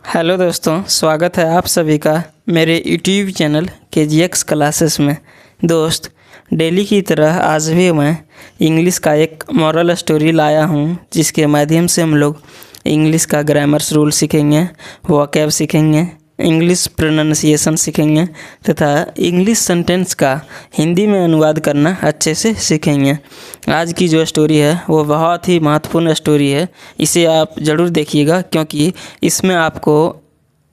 Hello दोस्तों, स्वागत है आप सभी का मेरे यूट्यूब चैनल KGX क्लासेस में। दोस्त, डेली की तरह आज भी मैं इंग्लिश का एक मॉरल स्टोरी लाया हूँ, जिसके माध्यम से हम लोग इंग्लिश का ग्रामर्स रूल सीखेंगे, वोकैब सीखेंगे, इंग्लिश प्रोनाउंसिएशन सीखेंगे तथा इंग्लिश सेंटेंस का हिंदी में अनुवाद करना अच्छे से सीखेंगे। आज की जो स्टोरी है वो बहुत ही महत्वपूर्ण स्टोरी है। इसे आप ज़रूर देखिएगा, क्योंकि इसमें आपको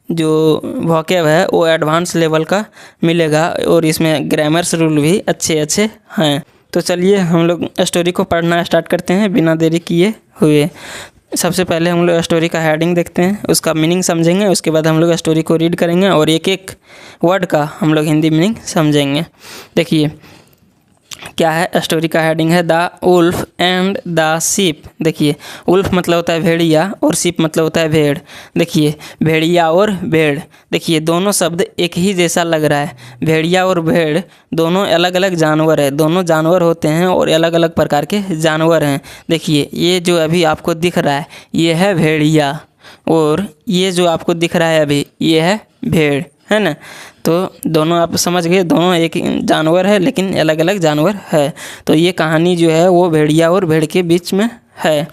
जो वोकैब है वो एडवांस लेवल का मिलेगा और इसमें ग्रामर्स रूल भी अच्छे हैं। तो चलिए हम लोग स्टोरी को पढ़ना स्टार्ट करते हैं बिना देरी किए हुए। सबसे पहले हम लोग स्टोरी का हेडिंग देखते हैं, उसका मीनिंग समझेंगे। उसके बाद हम लोग स्टोरी को रीड करेंगे और एक एक वर्ड का हम लोग हिंदी मीनिंग समझेंगे। देखिए क्या है, स्टोरी का हेडिंग है the wolf and the sheep. देखिए, उल्फ मतलब होता है भेड़िया और शीप मतलब होता है भेड़। देखिए, भेड़िया और भेड़, देखिए दोनों शब्द एक ही जैसा लग रहा है। भेड़िया और भेड़ दोनों अलग अलग जानवर है, दोनों जानवर होते हैं और अलग अलग प्रकार के जानवर हैं। देखिए, ये जो अभी आपको दिख रहा है ये है भेड़िया और ये जो आपको दिख रहा है अभी ये है भेड़, है ना। तो दोनों आप समझ गए, दोनों एक जानवर है लेकिन अलग अलग जानवर है। तो ये कहानी जो है वो भेड़िया और भेड़ के बीच में है।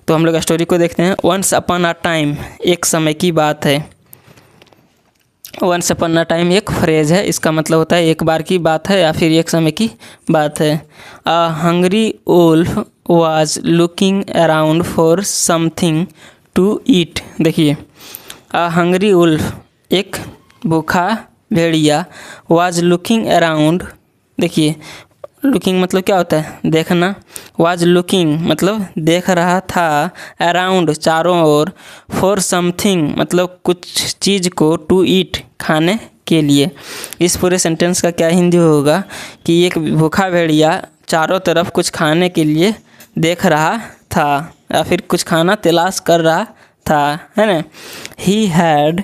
तो हम लोग स्टोरी को देखते हैं। वंस अपॉन अ टाइम, एक समय की बात है। वंस अपॉन अ टाइम एक फ्रेज है, इसका मतलब होता है एक बार की बात है या फिर एक समय की बात है। A hungry wolf was looking around for something to eat. देखिए, अ हंग्री वुल्फ एक भूखा भेड़िया, वाज लुकिंग अराउंड। देखिए, लुकिंग मतलब क्या होता है, देखना। वाज लुकिंग मतलब देख रहा था, अराउंड चारों ओर, फॉर समथिंग मतलब कुछ चीज़ को, टू ईट खाने के लिए। इस पूरे सेंटेंस का क्या हिंदी होगा कि एक भूखा भेड़िया चारों तरफ कुछ खाने के लिए देख रहा था या फिर कुछ खाना तलाश कर रहा था, है ना। He had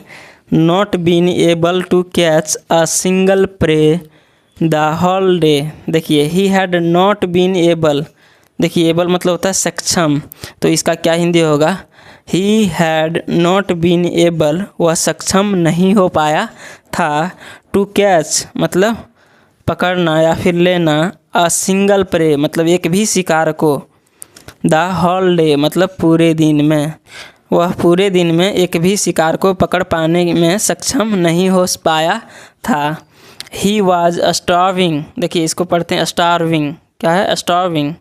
not been able to catch a single prey the whole day। देखिए, he had not been able, देखिए able मतलब होता है सक्षम, तो इसका क्या हिंदी होगा, he had not been able, वह सक्षम नहीं हो पाया था, to catch मतलब पकड़ना या फिर लेना, a single prey मतलब एक भी शिकार को, the whole day मतलब पूरे दिन में, वह पूरे दिन में एक भी शिकार को पकड़ पाने में सक्षम नहीं हो पाया था। ही वॉज स्टार्विंग, देखिए इसको पढ़ते हैं स्टार्विंग। क्या है, starving.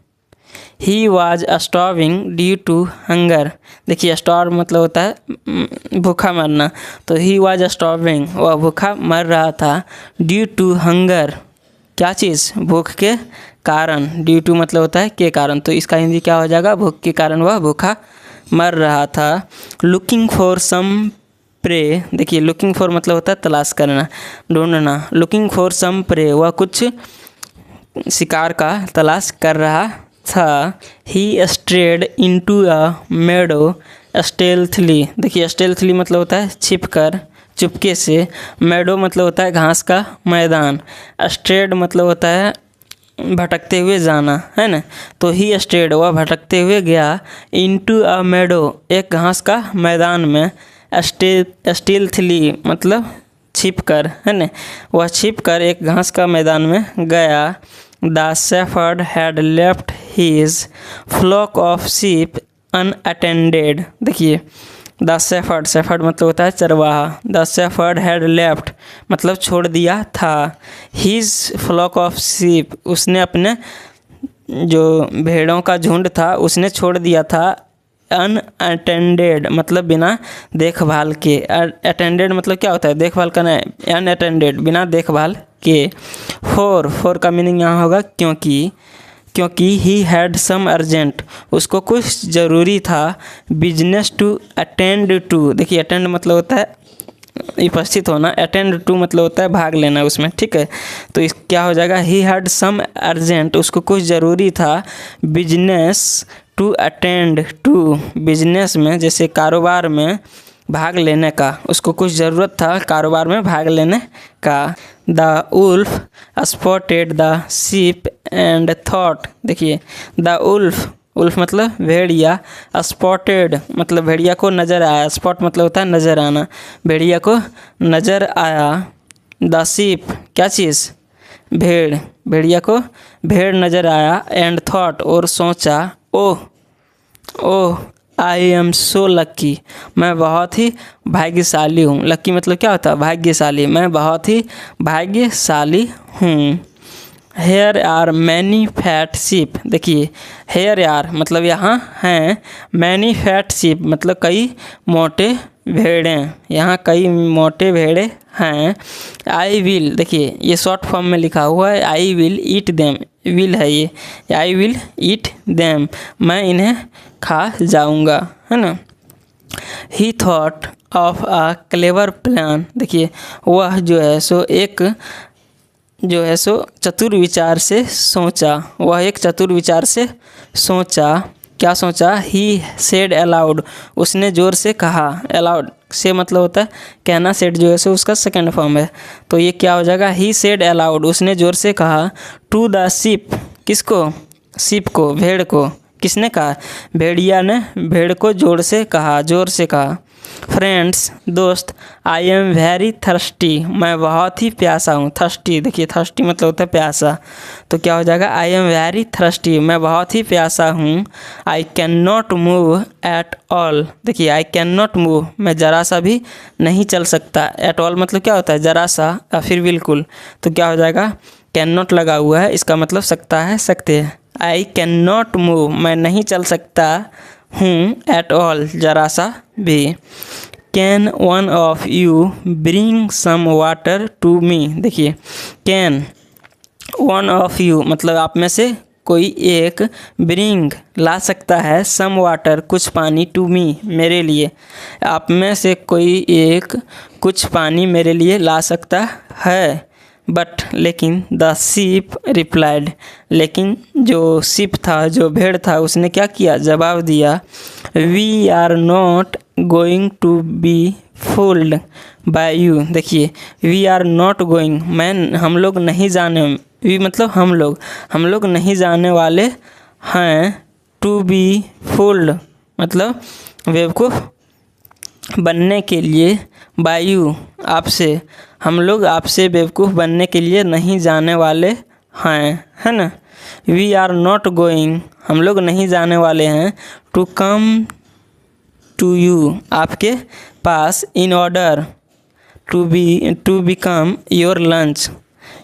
He was starving due to hunger. देखिए, स्टार्व मतलब होता है भूखा मरना, तो ही वॉज स्टार्विंग, वह भूखा मर रहा था, ड्यू टू हंगर, क्या चीज़, भूख के कारण। ड्यू टू मतलब होता है के कारण, तो इसका हिंदी क्या हो जाएगा, भूख के कारण वह भूखा मर रहा था। लुकिंग फॉर सम प्रे, देखिए लुकिंग फॉर मतलब होता है तलाश करना, ढूंढना। लुकिंग फॉर सम प्रे, वह कुछ शिकार का तलाश कर रहा था। He strayed into a meadow stealthily. देखिए, स्टेल्थली मतलब होता है छिप कर, चुपके से। मेडो मतलब होता है घास का मैदान। स्ट्रेड मतलब होता है भटकते हुए जाना, है ना। तो ही स्ट्रेड, वह भटकते हुए गया, इनटू अ मेडो एक घास का मैदान में, स्टील्थली मतलब छिप कर, है ना, वह छिप कर एक घास का मैदान में गया। The shepherd had left his flock of sheep unattended. देखिए, द शेफर्ड, शेफर्ड मतलब होता है चरवाहा। द शेफर्ड हैड लेफ्ट मतलब छोड़ दिया था, हिज फ्लॉक ऑफ शीप उसने अपने जो भेड़ों का झुंड था उसने छोड़ दिया था। अनअटेंडेड मतलब बिना देखभाल के। अटेंडेड मतलब क्या होता है, देखभाल करना। अनअटेंडेड बिना देखभाल के। फॉर का मीनिंग यहाँ होगा क्योंकि ही हैड सम अर्जेंट, उसको कुछ ज़रूरी था। बिजनेस टू अटेंड टू, देखिए अटेंड मतलब होता है उपस्थित होना, अटेंड टू मतलब होता है भाग लेना उसमें, ठीक है। तो इस क्या हो जाएगा, ही हैड सम अर्जेंट, उसको कुछ ज़रूरी था। Business to attend to, business में जैसे कारोबार में भाग लेने का, उसको कुछ ज़रूरत था कारोबार में भाग लेने का। The wolf spotted the sheep and thought. देखिए, द उल्फ उल्फ मतलब भेड़िया, स्पॉटेड मतलब भेड़िया को नज़र आया, स्पॉट मतलब होता है नज़र आना, भेड़िया को नज़र आया। द शीप क्या चीज़, भेड़, भेड़िया को भेड़ नज़र आया। एंड थॉट और सोचा, ओह ओह आई एम सो लक्की, मैं बहुत ही भाग्यशाली हूँ। लक्की मतलब क्या होता है, भाग्यशाली, मैं बहुत ही भाग्यशाली हूँ। Here are many fat sheep, देखिए हेयर आर मतलब यहाँ हैं, मैनी फैट शीप मतलब कई मोटे भेड़ें, यहाँ कई मोटे भेड़े हैं। आई विल, देखिए ये शॉर्ट फॉर्म में लिखा हुआ है, I will eat them, will है ये, आई विल ईट देम, मैं इन्हें खा जाऊँगा, है ना। ही thought of a clever plan, देखिए वह जो है सो चतुर विचार से सोचा, वह एक चतुर विचार से सोचा। क्या सोचा, ही सेड अलाउड, उसने ज़ोर से कहा। अलाउड से मतलब होता है कहना, सेड जो है सो उसका सेकंड फॉर्म है, तो ये क्या हो जाएगा, ही सेड अलाउड, उसने ज़ोर से कहा। टू द शीप, किसको, शीप को, भेड़ को, किसने कहा, भेड़िया ने भेड़ को जोर से कहा। फ्रेंड्स दोस्त, आई एम वेरी थर्स्टी, मैं बहुत ही प्यासा हूँ। थर्स्टी, देखिए थर्स्टी मतलब होता है प्यासा, तो क्या हो जाएगा, आई एम वेरी थर्स्टी, मैं बहुत ही प्यासा हूँ। I can not move at all, देखिए आई कैन नॉट मूव, मैं ज़रा सा भी नहीं चल सकता। एट ऑल मतलब क्या होता है, ज़रा सा या फिर बिल्कुल, तो क्या हो जाएगा, कैन नॉट लगा हुआ है, इसका मतलब सकता है, सकते हैं। आई कैन नॉट मूव, मैं नहीं चल सकता हूँ, एट ऑल ज़रा सा भी। Can one of you bring some water to me, देखिए कैन वन ऑफ यू मतलब आप में से कोई एक, ब्रिंग ला सकता है, सम वाटर कुछ पानी, टू मी मेरे लिए, आप में से कोई एक कुछ पानी मेरे लिए ला सकता है। बट लेकिन द शीप रिप्लाइड, लेकिन जो शीप था, जो भेड़ था, उसने क्या किया, जवाब दिया। We are not going to be fooled by you, देखिए वी आर नॉट गोइंग, हम लोग नहीं जाने, वी मतलब हम लोग नहीं जाने वाले हैं। टू बी फूल्ड मतलब बेवकूफ़ बनने के लिए, बायू आपसे, हम लोग आपसे बेवकूफ़ बनने के लिए नहीं जाने वाले हैं, है ना। वी आर नॉट गोइंग, हम लोग नहीं जाने वाले हैं। टू कम टू यू, आपके पास, in order to become your lunch,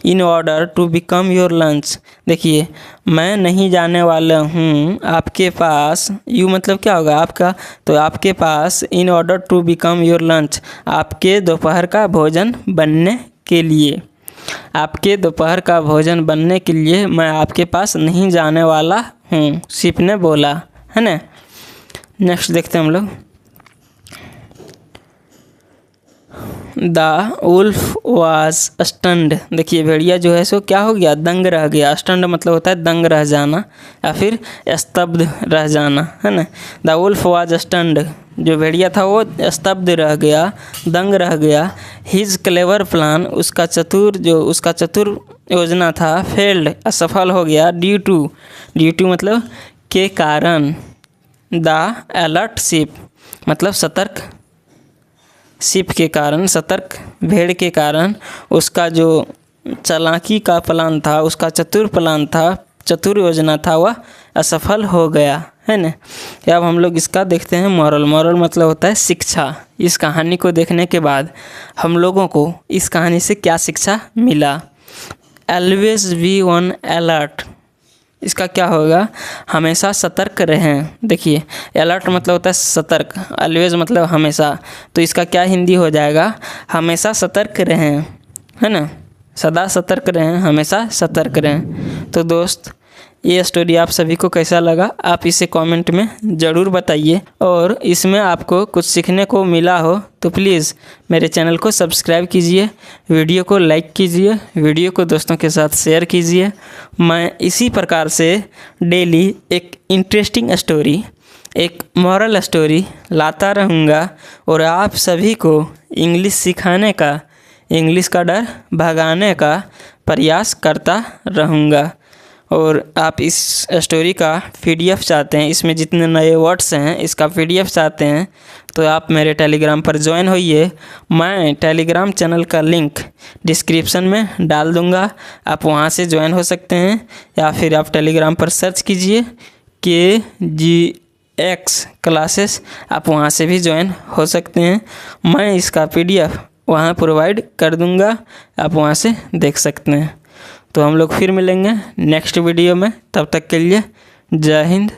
in order to become your lunch, देखिए मैं नहीं जाने वाला हूँ आपके पास, यू मतलब क्या होगा, आपका, तो आपके पास, in order to become your lunch, आपके दोपहर का भोजन बनने के लिए, आपके दोपहर का भोजन बनने के लिए मैं आपके पास नहीं जाने वाला हूँ, शिप ने बोला, है ना। नेक्स्ट देखते हैं हम लोग। द उल्फ वाज स्टन्ड, देखिए भेड़िया जो है सो क्या हो गया, दंग रह गया। स्टन्ड मतलब होता है दंग रह जाना या फिर स्तब्ध रह जाना, है ना। द उल्फ वाज स्टन्ड, जो भेड़िया था वो स्तब्ध रह गया, दंग रह गया। हिज क्लेवर प्लान, उसका चतुर योजना था, फेल्ड असफल हो गया। ड्यू टू मतलब के कारण। द अलर्ट शिप मतलब सतर्क शिप के कारण, सतर्क भेड़ के कारण, उसका जो चालाकी का प्लान था, उसका चतुर योजना था, वह असफल हो गया, है ना। अब हम लोग इसका देखते हैं मॉरल मतलब होता है शिक्षा। इस कहानी को देखने के बाद हम लोगों को इस कहानी से क्या शिक्षा मिला। ऑलवेज बी ऑन अलर्ट, इसका क्या होगा, हमेशा सतर्क रहें। देखिए अलर्ट मतलब होता है सतर्क, ऑलवेज मतलब हमेशा, तो इसका क्या हिंदी हो जाएगा, हमेशा सतर्क रहें, है ना। सदा सतर्क रहें, हमेशा सतर्क रहें। तो दोस्त ये स्टोरी आप सभी को कैसा लगा, आप इसे कमेंट में ज़रूर बताइए, और इसमें आपको कुछ सीखने को मिला हो तो प्लीज़ मेरे चैनल को सब्सक्राइब कीजिए, वीडियो को लाइक कीजिए, वीडियो को दोस्तों के साथ शेयर कीजिए। मैं इसी प्रकार से डेली एक इंटरेस्टिंग स्टोरी, एक मॉरल स्टोरी लाता रहूँगा, और आप सभी को इंग्लिश सिखाने का, इंग्लिश का डर भगाने का प्रयास करता रहूँगा। और आप इस स्टोरी का PDF चाहते हैं, इसमें जितने नए वर्ड्स हैं इसका PDF चाहते हैं, तो आप मेरे टेलीग्राम पर ज्वाइन होइए। मैं टेलीग्राम चैनल का लिंक डिस्क्रिप्शन में डाल दूंगा, आप वहां से ज्वाइन हो सकते हैं, या फिर आप टेलीग्राम पर सर्च कीजिए KGX क्लासेस, आप वहां से भी ज्वाइन हो सकते हैं। मैं इसका PDF वहाँ प्रोवाइड कर दूंगा, आप वहाँ से देख सकते हैं। तो हम लोग फिर मिलेंगे नेक्स्ट वीडियो में, तब तक के लिए जय हिंद,